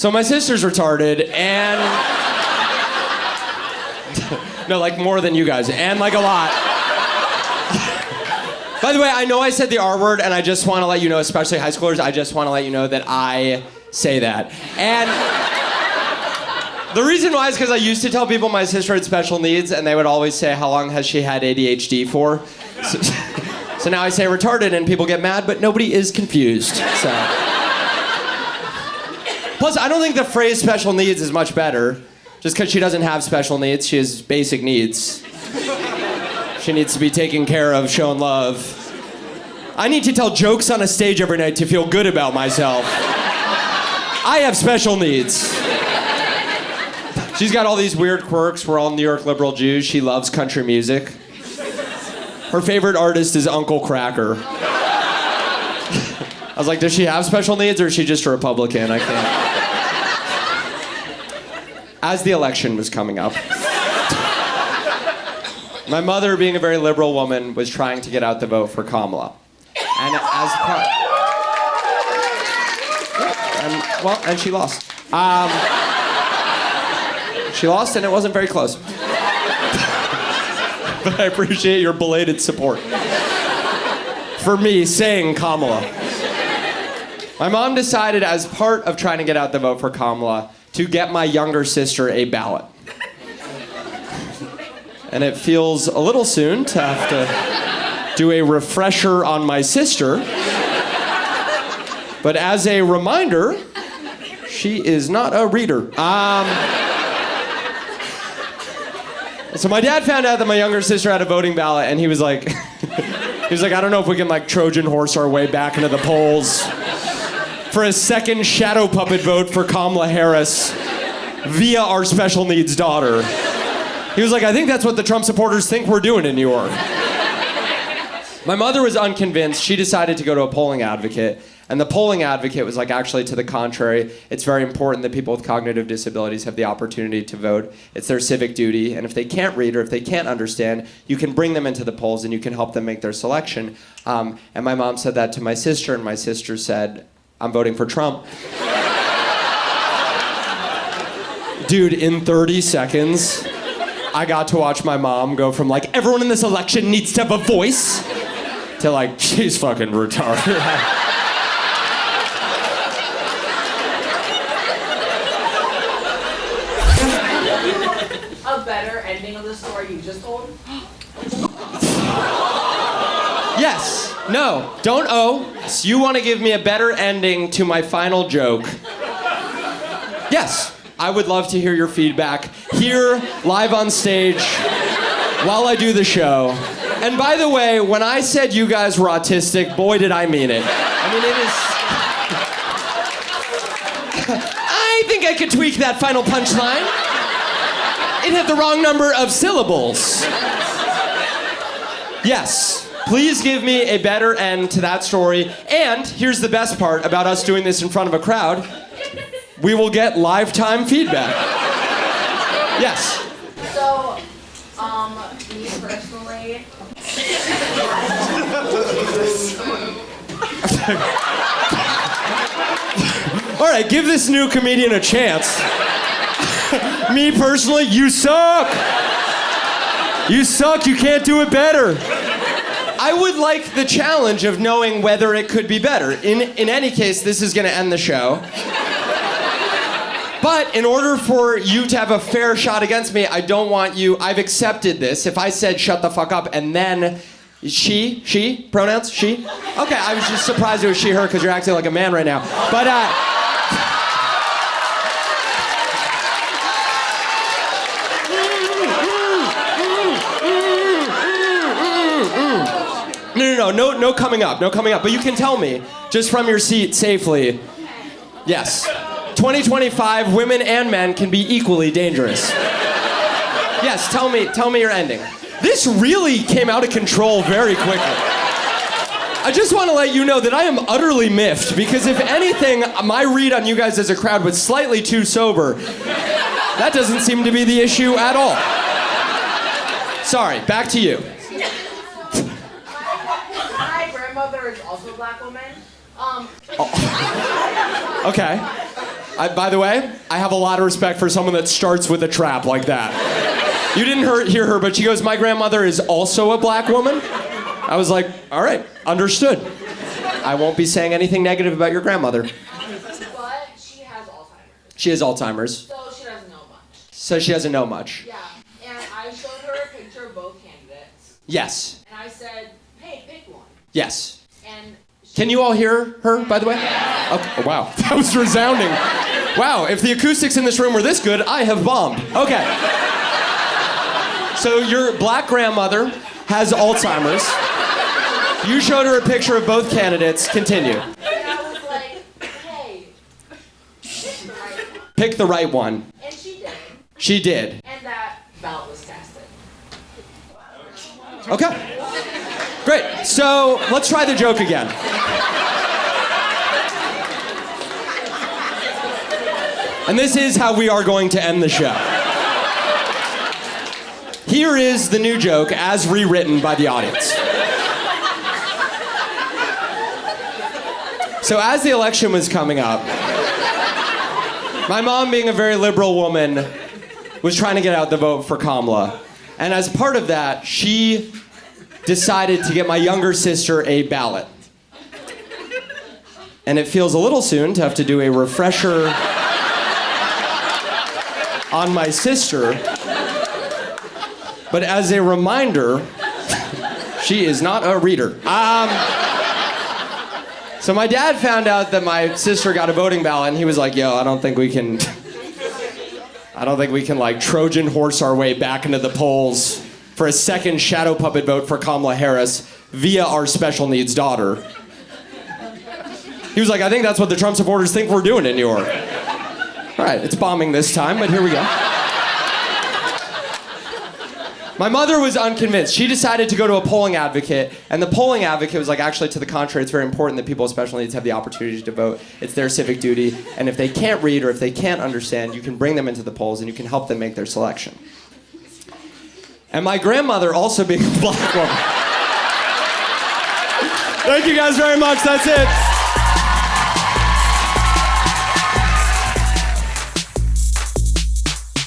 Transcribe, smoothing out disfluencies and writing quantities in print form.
So my sister's retarded, and... No, like more than you guys, and like a lot. By the way, I know I said the R word, and I just want to let you know, especially high schoolers, I just want to let you know that I say that. And the reason why is because I used to tell people my sister had special needs, and they would always say, how long has she had ADHD for? So now I say retarded, and people get mad, but nobody is confused, so. Plus, I don't think the phrase special needs is much better. Just because she doesn't have special needs, she has basic needs. She needs to be taken care of, shown love. I need to tell jokes on a stage every night to feel good about myself. I have special needs. She's got all these weird quirks. We're all New York liberal Jews. She loves country music. Her favorite artist is Uncle Kracker. I was like, does she have special needs or is she just a Republican? I can't. As the election was coming up, my mother, being a very liberal woman, was trying to get out the vote for Kamala. And as part... And she lost. She lost and it wasn't very close. But I appreciate your belated support for me saying Kamala. My mom decided, as part of trying to get out the vote for Kamala, to get my younger sister a ballot. And it feels a little soon to have to do a refresher on my sister. But as a reminder, she is not a reader. So my dad found out that my younger sister had a voting ballot, and he was like, I don't know if we can like Trojan horse our way back into the polls for a second shadow puppet vote for Kamala Harris via our special needs daughter. He was like, I think that's what the Trump supporters think we're doing in New York. My mother was unconvinced. She decided to go to a polling advocate. And the polling advocate was like, actually, to the contrary, it's very important that people with cognitive disabilities have the opportunity to vote. It's their civic duty. And if they can't read or if they can't understand, you can bring them into the polls and you can help them make their selection. And my mom said that to my sister, and my sister said, I'm voting for Trump. Dude, in 30 seconds, I got to watch my mom go from like, everyone in this election needs to have a voice, to like, she's fucking retarded. A better ending of the story you just told? Yes. No. Don't owe. So you want to give me a better ending to my final joke? Yes. I would love to hear your feedback here, live on stage, while I do the show. And by the way, when I said you guys were autistic, boy, did I mean it. I mean, it is... I think I could tweak that final punchline. It had the wrong number of syllables. Yes. Please give me a better end to that story. And here's the best part about us doing this in front of a crowd. We will get lifetime feedback. Yes. So, me personally... All right, give this new comedian a chance. Me personally, you suck. You suck, you can't do it better. I would like the challenge of knowing whether it could be better. In any case, this is gonna end the show. But in order for you to have a fair shot against me, I don't want you, I've accepted this. If I said shut the fuck up and then she, pronouns, she? Okay, I was just surprised it was she, her, because you're acting like a man right now. But, No coming up, but you can tell me, just from your seat safely, yes. 2025, women and men can be equally dangerous. Yes, tell me your ending. This really came out of control very quickly. I just want to let you know that I am utterly miffed, because if anything, my read on you guys as a crowd was slightly too sober. That doesn't seem to be the issue at all. Sorry, back to you. My grandmother is also a black woman. Okay. By the way, I have a lot of respect for someone that starts with a trap like that. You didn't hear her, but she goes, my grandmother is also a black woman. I was like, all right, understood. I won't be saying anything negative about your grandmother. But she has Alzheimer's. She has Alzheimer's. So she doesn't know much. So she doesn't know much. Yeah. And I showed her a picture of both candidates. Yes. And I said, hey, pick one. Yes. And Can you all hear her, by the way? Okay. Wow, that was resounding. Wow, if the acoustics in this room were this good, I have bombed. Okay. So your black grandmother has Alzheimer's. You showed her a picture of both candidates. Continue. And I was like, hey, pick the right one. Pick the right one. And she did. She did. And that ballot was casted. Okay. Great. So let's try the joke again. And this is how we are going to end the show. Here is the new joke as rewritten by the audience. So as the election was coming up, my mom, being a very liberal woman, was trying to get out the vote for Kamala. And as part of that, she decided to get my younger sister a ballot. And it feels a little soon to have to do a refresher on my sister. But as a reminder, she is not a reader. So my dad found out that my sister got a voting ballot, and he was like, yo, I don't think we can like Trojan horse our way back into the polls for a second shadow puppet vote for Kamala Harris via our special needs daughter. He was like, I think that's what the Trump supporters think we're doing in New York. All right, it's bombing this time, but here we go. My mother was unconvinced. She decided to go to a polling advocate, and the polling advocate was like, actually, to the contrary, it's very important that people with special needs have the opportunity to vote. It's their civic duty, and if they can't read or if they can't understand, you can bring them into the polls and you can help them make their selection. And my grandmother, also being a black woman. Thank you guys very much. That's it.